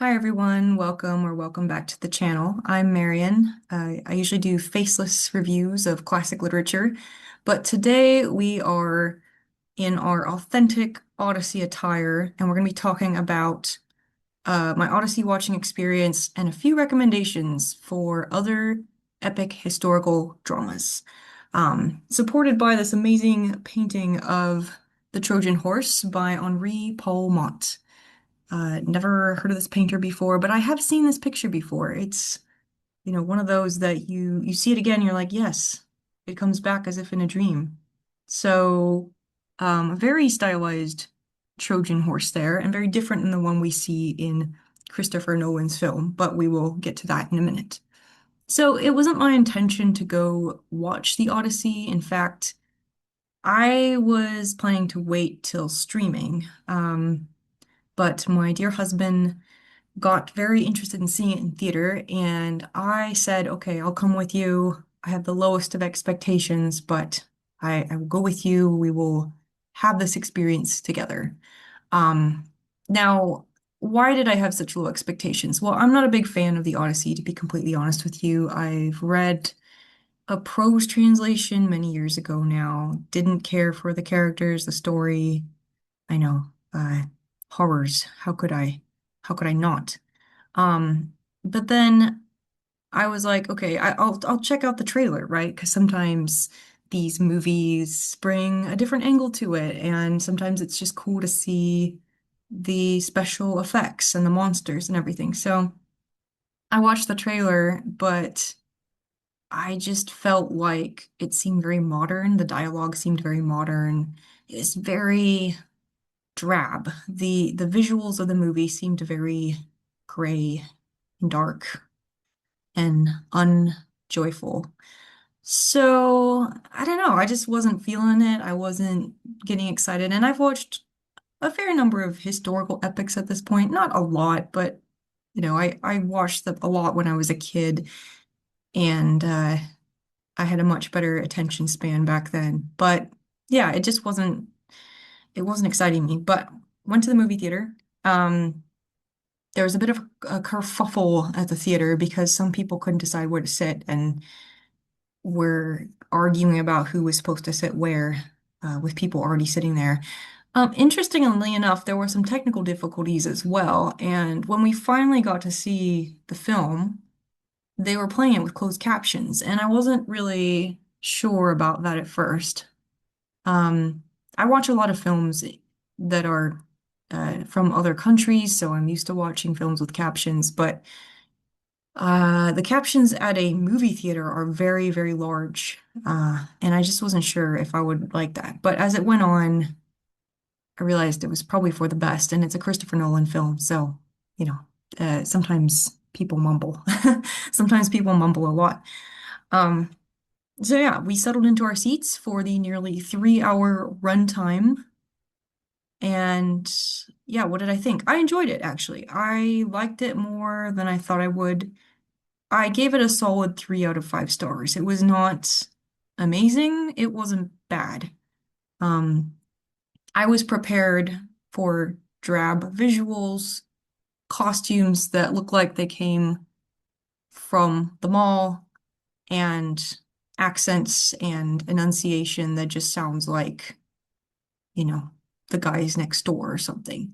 Hi everyone, welcome back to the channel. I'm Marion. I usually do faceless reviews of classic literature, but today we are in our authentic Odyssey attire and we're going to be talking about my Odyssey watching experience and a few recommendations for other epic historical dramas. Supported by this amazing painting of the Trojan Horse by Henri Paul Mott. Never heard of this painter before, but I have seen this picture before. It's, one of those that you see it again, you're like, yes, it comes back as if in a dream. So, a very stylized Trojan horse there, and very different than the one we see in Christopher Nolan's film, but we will get to that in a minute. So, it wasn't my intention to go watch the Odyssey. In fact, I was planning to wait till streaming. But my dear husband got very interested in seeing it in theater, and I said, okay, I'll come with you. I have the lowest of expectations, but I will go with you. We will have this experience together. Um, Now, why did I have such low expectations? Well, I'm not a big fan of the Odyssey, to be completely honest with you. I've read a prose translation many years ago now, didn't care for the characters, the story. I know, horrors. How could I not? Um, but then I was like, okay, I'll check out the trailer, right? Because sometimes these movies bring a different angle to it, and sometimes it's just cool to see the special effects and the monsters and everything. So I watched the trailer, but I just felt like it seemed very modern. The dialogue seemed very modern. It's very drab. The visuals of the movie seemed very gray and dark and unjoyful. So I don't know. I just wasn't feeling it. I wasn't getting excited. And I've watched a fair number of historical epics at this point. Not a lot, but I watched a lot when I was a kid, and I had a much better attention span back then. But yeah, it wasn't exciting me. But went to the movie theater. Um, there was a bit of a kerfuffle at the theater because some people couldn't decide where to sit, and were arguing about who was supposed to sit where, with people already sitting there. Interestingly enough, there were some technical difficulties as well, and when we finally got to see the film, they were playing it with closed captions, and I wasn't really sure about that at first. Um, I watch a lot of films that are from other countries, so I'm used to watching films with captions, but the captions at a movie theater are very, very large, and I just wasn't sure if I would like that. But as it went on, I realized it was probably for the best, and it's a Christopher Nolan film, so you know, sometimes people mumble. Sometimes people mumble a lot. Um, so yeah, we settled into our seats for the nearly 3 hour runtime, and yeah, what did I think? I enjoyed it actually. I liked it more than I thought I would. I gave it a solid 3 out of 5 stars. It was not amazing. It wasn't bad. Um, I was prepared for drab visuals, costumes that look like they came from the mall, and accents and enunciation that just sounds like, you know, the guys next door or something.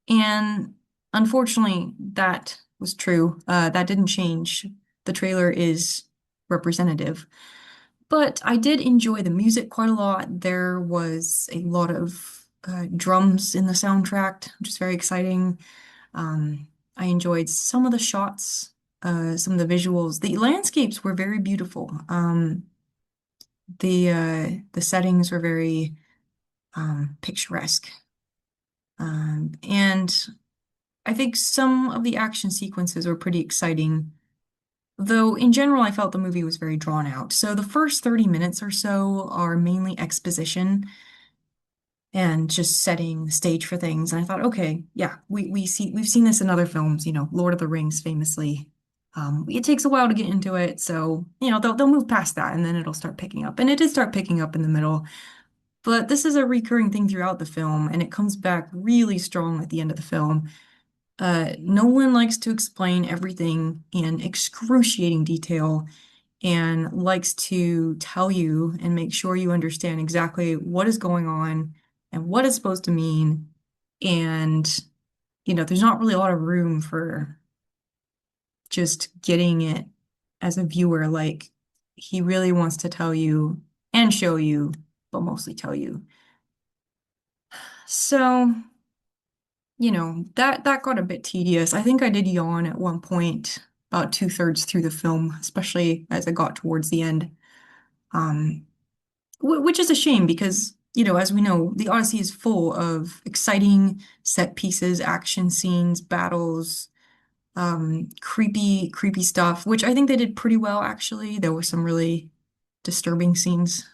And unfortunately, that was true. That didn't change. The trailer is representative. But I did enjoy the music quite a lot. There was a lot of drums in the soundtrack, which is very exciting. I enjoyed some of the shots, some of the visuals. The landscapes were very beautiful. The settings were very picturesque. And I think some of the action sequences were pretty exciting. Though in general, I felt the movie was very drawn out. So the first 30 minutes or so are mainly exposition and just setting the stage for things. And I thought, okay, yeah, we've seen this in other films, Lord of the Rings famously. It takes a while to get into it, so they'll move past that and then it'll start picking up. And it did start picking up in the middle. But this is a recurring thing throughout the film, and it comes back really strong at the end of the film. Nolan likes to explain everything in excruciating detail and likes to tell you and make sure you understand exactly what is going on and what it's supposed to mean. And, there's not really a lot of room for just getting it as a viewer. Like, he really wants to tell you and show you, but mostly tell you. So, that got a bit tedious. I think I did yawn at one point, about two-thirds through the film, especially as I got towards the end. Um, which is a shame because, as we know, the Odyssey is full of exciting set pieces, action scenes, battles, creepy stuff, which I think they did pretty well, actually. There were some really disturbing scenes.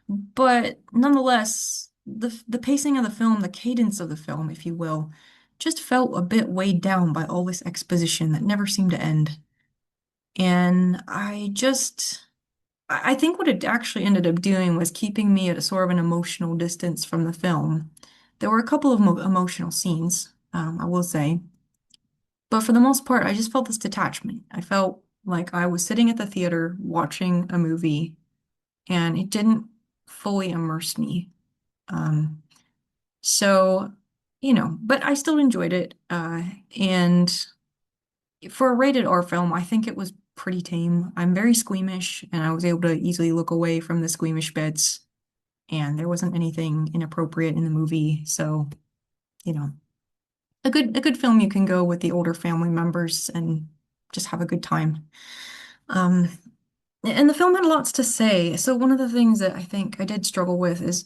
But nonetheless, the pacing of the film, the cadence of the film, if you will, just felt a bit weighed down by all this exposition that never seemed to end. And I think what it actually ended up doing was keeping me at a sort of an emotional distance from the film. There were a couple of mo emotional scenes, I will say, but for the most part, I just felt this detachment. I felt like I was sitting at the theater watching a movie, and it didn't fully immerse me. Um, so, but I still enjoyed it. And for a rated R film, I think it was pretty tame. I'm very squeamish, and I was able to easily look away from the squeamish bits, and there wasn't anything inappropriate in the movie. So, you know, a good film you can go with the older family members and just have a good time. Um, and the film had lots to say. So one of the things that I think I did struggle with is,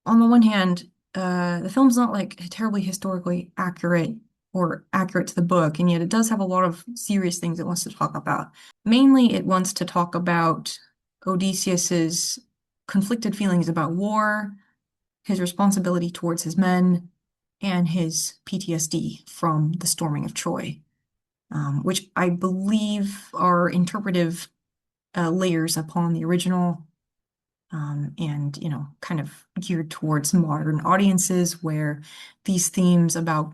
on the one hand, the film's not like terribly historically accurate or accurate to the book, and yet it does have a lot of serious things it wants to talk about. Mainly, it wants to talk about Odysseus's conflicted feelings about war, his responsibility towards his men, and his PTSD from the storming of Troy, which I believe are interpretive layers upon the original, and kind of geared towards modern audiences where these themes about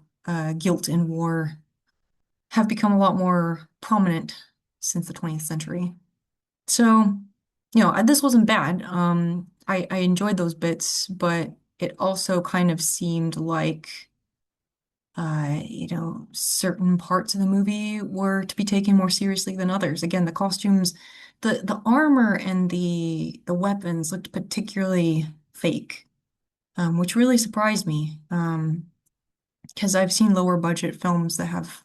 guilt in war have become a lot more prominent since the 20th century. So, this wasn't bad. I enjoyed those bits, but it also kind of seemed like certain parts of the movie were to be taken more seriously than others. Again, the costumes, the armor and the weapons looked particularly fake, which really surprised me. Because I've seen lower budget films that have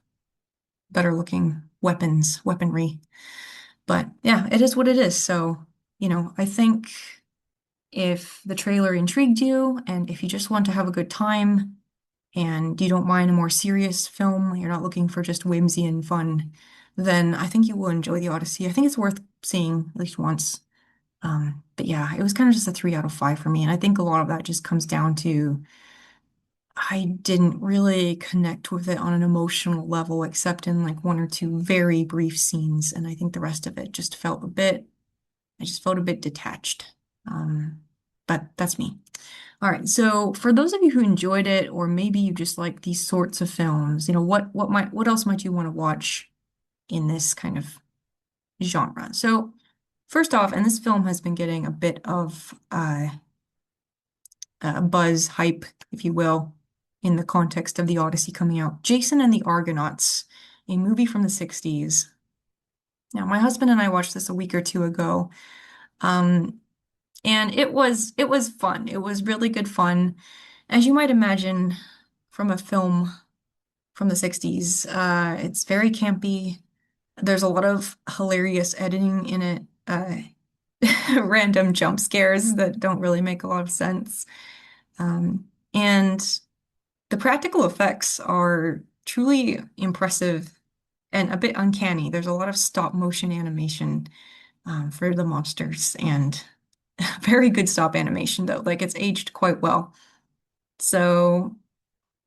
better looking weaponry. But yeah, it is what it is. So, I think if the trailer intrigued you and if you just want to have a good time, and you don't mind a more serious film, you're not looking for just whimsy and fun, then I think you will enjoy the Odyssey. I think it's worth seeing at least once. But yeah, it was kind of just a 3 out of 5 for me. And I think a lot of that just comes down to I didn't really connect with it on an emotional level, except in like one or two very brief scenes. And I think the rest of it just I just felt a bit detached. Um, but that's me. All right, so for those of you who enjoyed it, or maybe you just like these sorts of films, what else might you want to watch in this kind of genre? So first off, and this film has been getting a bit of buzz, hype, if you will, in the context of the Odyssey coming out. Jason and the Argonauts, a movie from the 60s. Now, my husband and I watched this a week or two ago. Um, and it was fun. It was really good fun. As you might imagine from a film from the 60s, it's very campy. There's a lot of hilarious editing in it, random jump scares that don't really make a lot of sense. And the practical effects are truly impressive and a bit uncanny. There's a lot of stop motion animation for the monsters and very good stop animation though. Like it's aged quite well. So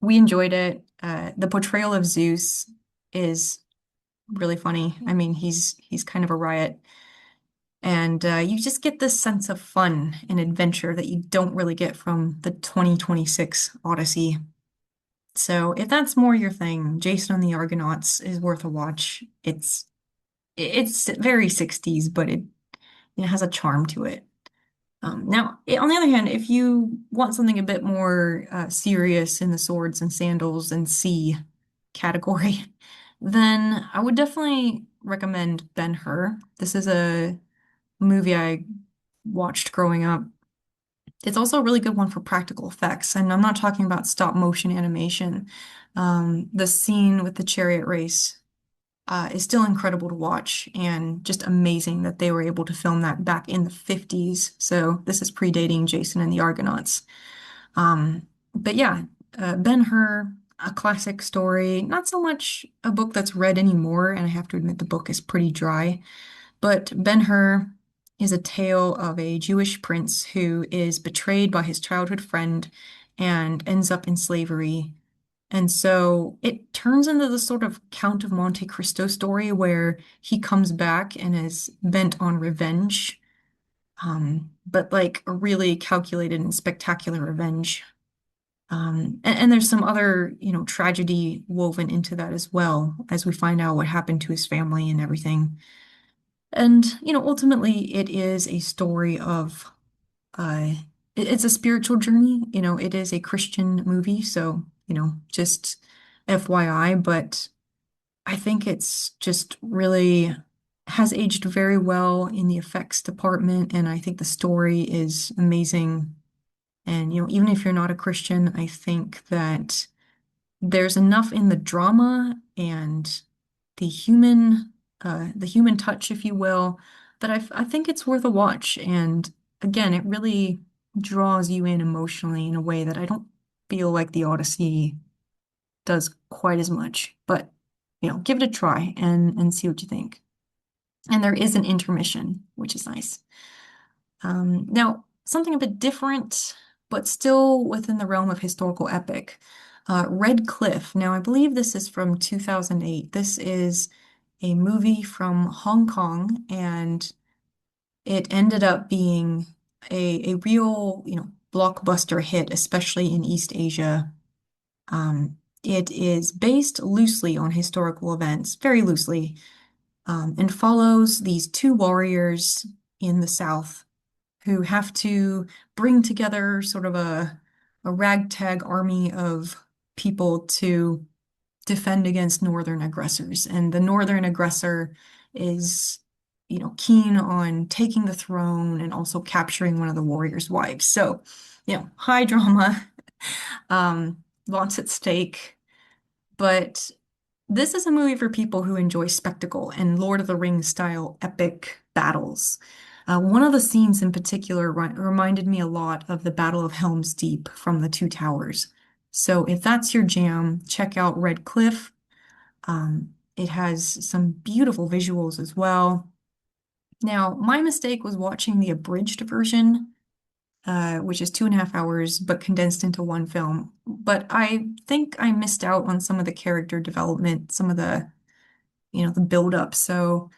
we enjoyed it. The portrayal of Zeus is really funny. I mean, he's kind of a riot, and you just get this sense of fun and adventure that you don't really get from the 2026 Odyssey. So if that's more your thing, Jason and the Argonauts is worth a watch. It's very 60s, but it has a charm to it. On the other hand, if you want something a bit more serious in the swords and sandals and sea category, then I would definitely recommend Ben-Hur. This is a movie I watched growing up. It's also a really good one for practical effects, and I'm not talking about stop motion animation. The scene with the chariot race is still incredible to watch and just amazing that they were able to film that back in the 50s. So this is predating Jason and the Argonauts. But yeah, Ben-Hur, a classic story, not so much a book that's read anymore, and I have to admit the book is pretty dry. But Ben-Hur is a tale of a Jewish prince who is betrayed by his childhood friend and ends up in slavery. And so it turns into the sort of Count of Monte Cristo story where he comes back and is bent on revenge, but like a really calculated and spectacular revenge. And there's some other, tragedy woven into that as well, as we find out what happened to his family and everything. And, ultimately it is a story of, uh, it's a spiritual journey. It is a Christian movie, so, just FYI, but I think it's just really has aged very well in the effects department, and I think the story is amazing. And, even if you're not a Christian, I think that there's enough in the drama and the human touch, if you will, that I think it's worth a watch. And again, it really draws you in emotionally in a way that I don't feel like the Odyssey does quite as much. But, give it a try and see what you think. And there is an intermission, which is nice. Now, something a bit different, but still within the realm of historical epic. Red Cliff. Now, I believe this is from 2008. This is a movie from Hong Kong, and it ended up being a real, blockbuster hit, especially in East Asia. It is based loosely on historical events, very loosely, and follows these two warriors in the South who have to bring together sort of a ragtag army of people to defend against northern aggressors. And the northern aggressor is, keen on taking the throne and also capturing one of the warriors' wives. So, high drama, lots at stake. But this is a movie for people who enjoy spectacle and Lord of the Rings style epic battles. One of the scenes in particular reminded me a lot of the Battle of Helm's Deep from The Two Towers. So if that's your jam, check out Red Cliff. It has some beautiful visuals as well. Now, my mistake was watching the abridged version, which is 2.5 hours, but condensed into one film. But I think I missed out on some of the character development, some of the build up. So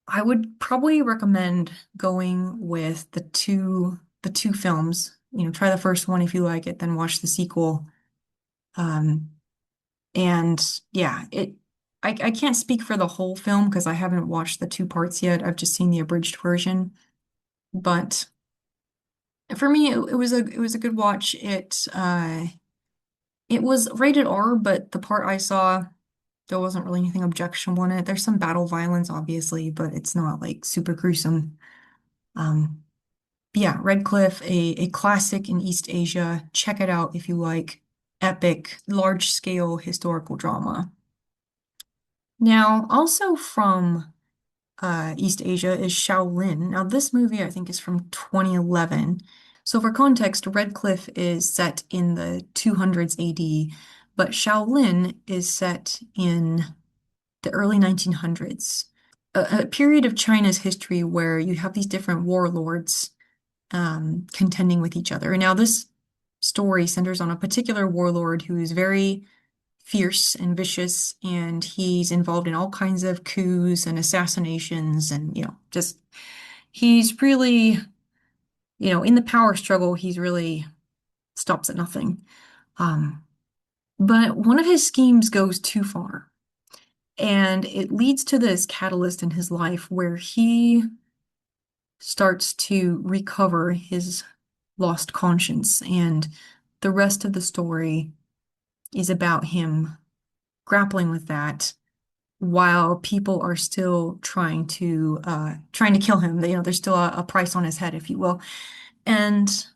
I would probably recommend going with the two films. Try the first one if you like it, then watch the sequel. Um, and yeah, I can't speak for the whole film because I haven't watched the two parts yet. I've just seen the abridged version. But for me, it was a good watch. It was rated R, but the part I saw, there wasn't really anything objectionable in it. There's some battle violence, obviously, but it's not like super gruesome. Um, yeah, Red Cliff, a classic in East Asia. Check it out if you like epic, large-scale historical drama. Now, also from East Asia is Shaolin. Now, this movie I think is from 2011. So, for context, Red Cliff is set in the 200s AD, but Shaolin is set in the early 1900s, a period of China's history where you have these different warlords contending with each other. And now, this story centers on a particular warlord who is very fierce and vicious, and he's involved in all kinds of coups and assassinations, and just he's really, in the power struggle, he's really stops at nothing. Um, But one of his schemes goes too far, and it leads to this catalyst in his life where he starts to recover his lost conscience, and the rest of the story is about him grappling with that while people are still trying to kill him. There's still a price on his head, if you will. And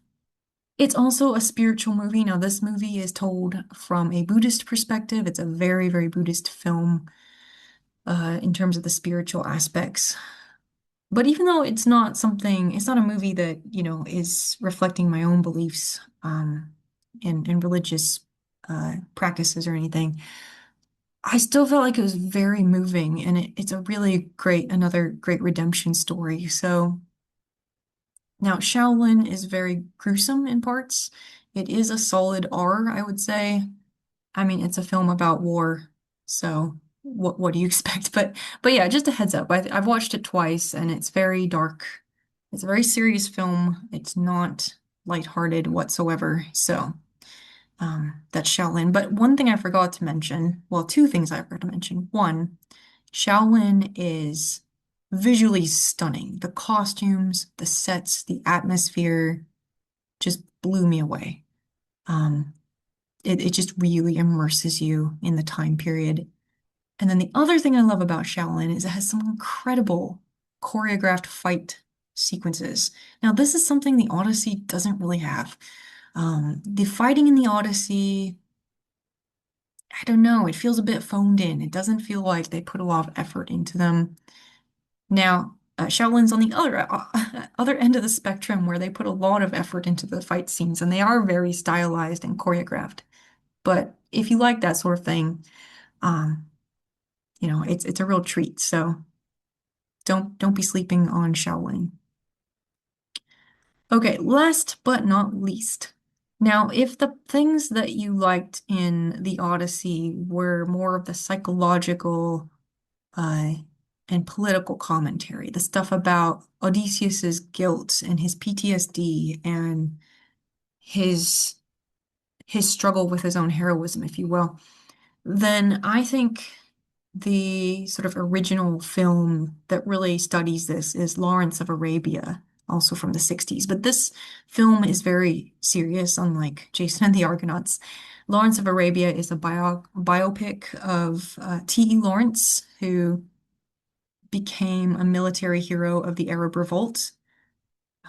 it's also a spiritual movie. Now, this movie is told from a Buddhist perspective. It's a very, very Buddhist film in terms of the spiritual aspects. But even though it's not a movie that, is reflecting my own beliefs in religious practices or anything, I still felt like it was very moving, and it's a really another great redemption story. So now Shaolin is very gruesome in parts. It is a solid R, I would say. I mean, it's a film about war, so what do you expect? But yeah, just a heads up. I've watched it twice, and it's very dark. It's a very serious film. It's not lighthearted whatsoever. So that's Shaolin. But one thing I forgot to mention, well, two things I forgot to mention. One, Shaolin is visually stunning. The costumes, the sets, the atmosphere just blew me away. Um, it just really immerses you in the time period. And then the other thing I love about Shaolin is it has some incredible choreographed fight sequences. Now, this is something the Odyssey doesn't really have. The fighting in the Odyssey, I don't know, it feels a bit phoned in. It doesn't feel like they put a lot of effort into them. Now, Shaolin's on the other end of the spectrum where they put a lot of effort into the fight scenes and they are very stylized and choreographed. But if you like that sort of thing, um, it's a real treat. So don't be sleeping on Shaolin. Okay, last but not least. Now, if the things that you liked in the Odyssey were more of the psychological uh, and political commentary, the stuff about Odysseus's guilt and his PTSD and his his struggle with his own heroism, if you will, then I think the sort of original film that really studies this is Lawrence of Arabia, also from the 60s. But this film is very serious, unlike Jason and the Argonauts. Lawrence of Arabia is a biopic of T.E. Lawrence, who became a military hero of the Arab Revolt.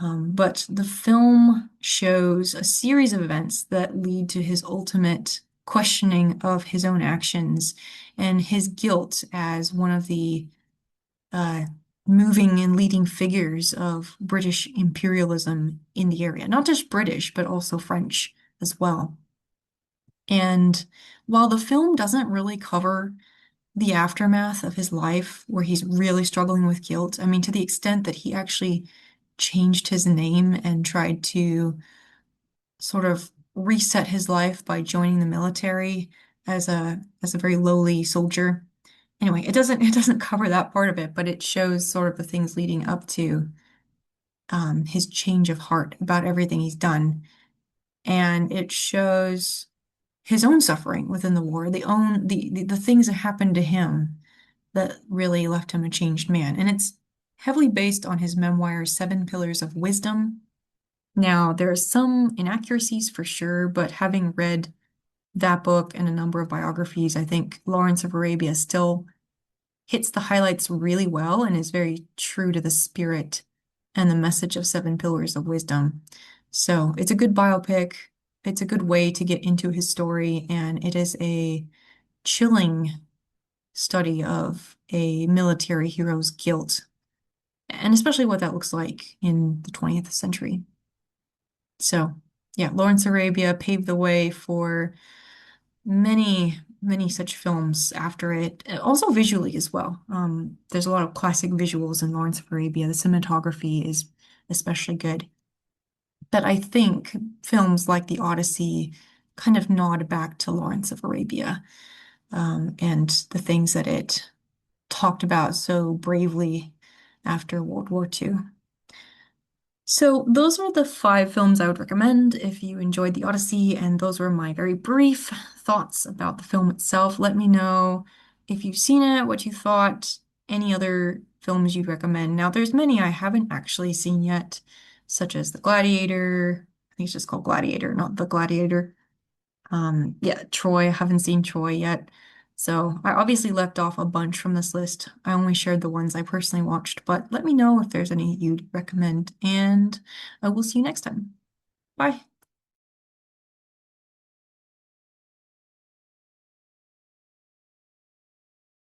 But the film shows a series of events that lead to his ultimate questioning of his own actions and his guilt as one of the uh, moving and leading figures of British imperialism in the area. Not just British, but also French as well. And while the film doesn't really cover the aftermath of his life, where he's really struggling with guilt, I mean, to the extent that he actually changed his name and tried to sort of reset his life by joining the military as a very lowly soldier. Anyway, it doesn't cover that part of it, but it shows sort of the things leading up to his change of heart about everything he's done, and it shows his own suffering within the war, the things that happened to him that really left him a changed man, and it's heavily based on his memoir, Seven Pillars of Wisdom. Now, there are some inaccuracies for sure, but having read that book and a number of biographies, I think Lawrence of Arabia still hits the highlights really well and is very true to the spirit and the message of Seven Pillars of Wisdom. So it's a good biopic. It's a good way to get into his story, and it is a chilling study of a military hero's guilt, and especially what that looks like in the 20th century. So, yeah, Lawrence Arabia paved the way for many, many such films after it. Also visually as well. There's a lot of classic visuals in Lawrence of Arabia. The cinematography is especially good. But I think films like The Odyssey kind of nod back to Lawrence of Arabia, and the things that it talked about so bravely after World War II. So those are the five films I would recommend if you enjoyed the Odyssey, and those were my very brief thoughts about the film itself. Let me know if you've seen it, what you thought, any other films you'd recommend. Now, there's many I haven't actually seen yet, such as The Gladiator. I think it's just called Gladiator, not The Gladiator. Yeah, Troy. I haven't seen Troy yet. So I obviously left off a bunch from this list. I only shared the ones I personally watched, but let me know if there's any you'd recommend, and I will see you next time. Bye.